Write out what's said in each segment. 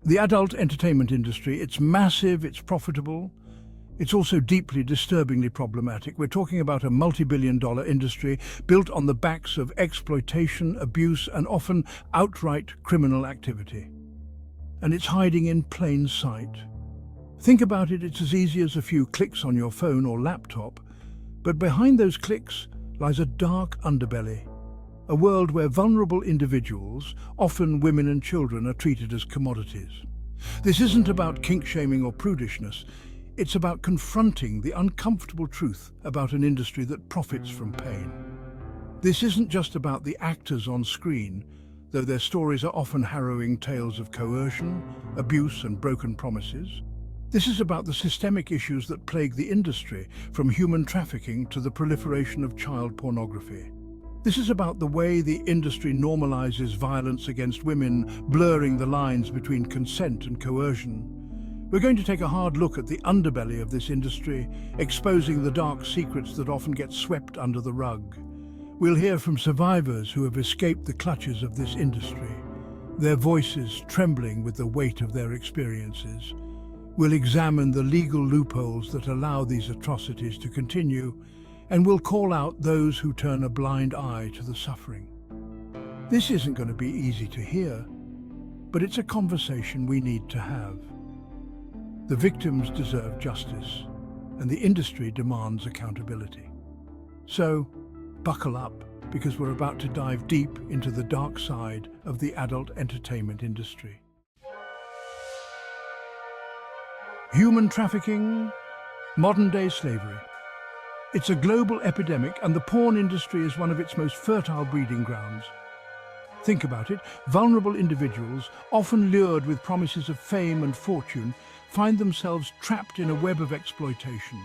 The adult entertainment industry, it's massive, it's profitable, it's also deeply, disturbingly problematic. We're talking about a multi-billion-dollar industry built on the backs of exploitation, abuse, and often outright criminal activity. And it's hiding in plain sight. Think about it, it's as easy as a few clicks on your phone or laptop, but behind those clicks lies a dark underbelly, a world where vulnerable individuals, often women and children, are treated as commodities. This isn't about kink-shaming or prudishness. It's about confronting the uncomfortable truth about an industry that profits from pain. This isn't just about the actors on screen, though their stories are often harrowing tales of coercion, abuse, and broken promises. This is about the systemic issues that plague the industry, from human trafficking to the proliferation of child pornography. This is about the way the industry normalizes violence against women, blurring the lines between consent and coercion. We're going to take a hard look at the underbelly of this industry, exposing the dark secrets that often get swept under the rug. We'll hear from survivors who have escaped the clutches of this industry, their voices trembling with the weight of their experiences. We'll examine the legal loopholes that allow these atrocities to continue, and we'll call out those who turn a blind eye to the suffering. This isn't going to be easy to hear, but it's a conversation we need to have. The victims deserve justice, and the industry demands accountability. So, buckle up, because we're about to dive deep into the dark side of the adult entertainment industry. Human trafficking, modern-day slavery. It's a global epidemic, and the porn industry is one of its most fertile breeding grounds. Think about it, vulnerable individuals, often lured with promises of fame and fortune, find themselves trapped in a web of exploitation.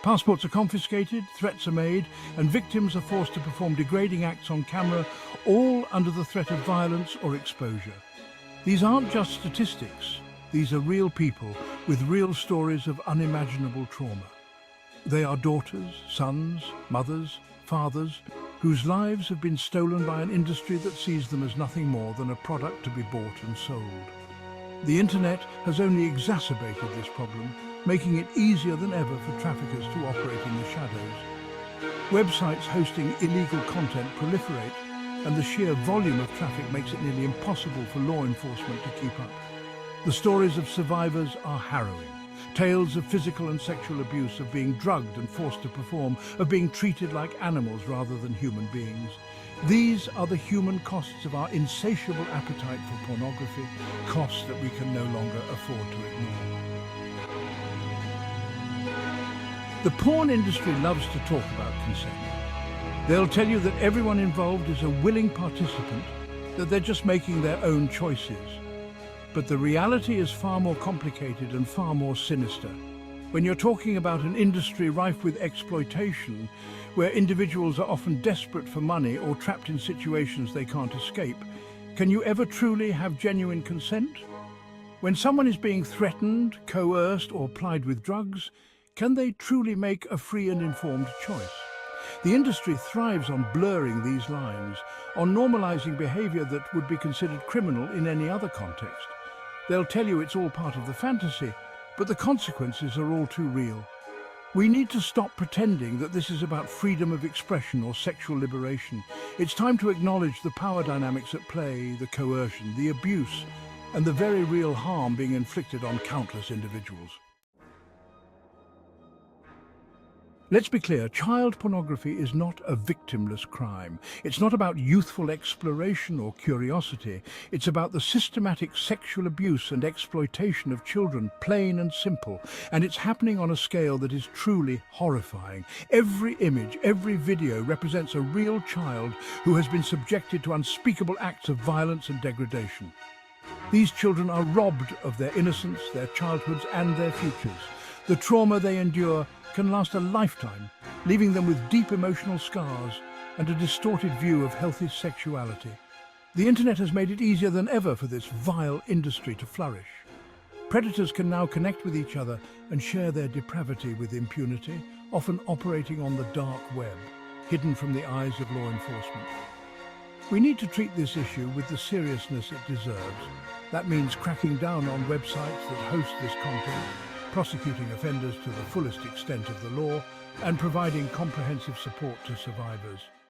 Passports are confiscated, threats are made, and victims are forced to perform degrading acts on camera, all under the threat of violence or exposure. These aren't just statistics. These are real people with real stories of unimaginable trauma. They are daughters, sons, mothers, fathers, whose lives have been stolen by an industry that sees them as nothing more than a product to be bought and sold. The internet has only exacerbated this problem, making it easier than ever for traffickers to operate in the shadows. Websites hosting illegal content proliferate, and the sheer volume of traffic makes it nearly impossible for law enforcement to keep up. The stories of survivors are harrowing. Tales of physical and sexual abuse, of being drugged and forced to perform, of being treated like animals rather than human beings. These are the human costs of our insatiable appetite for pornography, costs that we can no longer afford to ignore. The porn industry loves to talk about consent. They'll tell you that everyone involved is a willing participant, that they're just making their own choices. But the reality is far more complicated and far more sinister. When you're talking about an industry rife with exploitation, where individuals are often desperate for money or trapped in situations they can't escape, can you ever truly have genuine consent? When someone is being threatened, coerced, or plied with drugs, can they truly make a free and informed choice? The industry thrives on blurring these lines, on normalizing behavior that would be considered criminal in any other context. They'll tell you it's all part of the fantasy, but the consequences are all too real. We need to stop pretending that this is about freedom of expression or sexual liberation. It's time to acknowledge the power dynamics at play, the coercion, the abuse, and the very real harm being inflicted on countless individuals. Let's be clear, child pornography is not a victimless crime. It's not about youthful exploration or curiosity. It's about the systematic sexual abuse and exploitation of children, plain and simple. And it's happening on a scale that is truly horrifying. Every image, every video represents a real child who has been subjected to unspeakable acts of violence and degradation. These children are robbed of their innocence, their childhoods, and their futures. The trauma they endure can last a lifetime, leaving them with deep emotional scars and a distorted view of healthy sexuality. The internet has made it easier than ever for this vile industry to flourish. Predators can now connect with each other and share their depravity with impunity, often operating on the dark web, hidden from the eyes of law enforcement. We need to treat this issue with the seriousness it deserves. That means cracking down on websites that host this content, prosecuting offenders to the fullest extent of the law, and providing comprehensive support to survivors.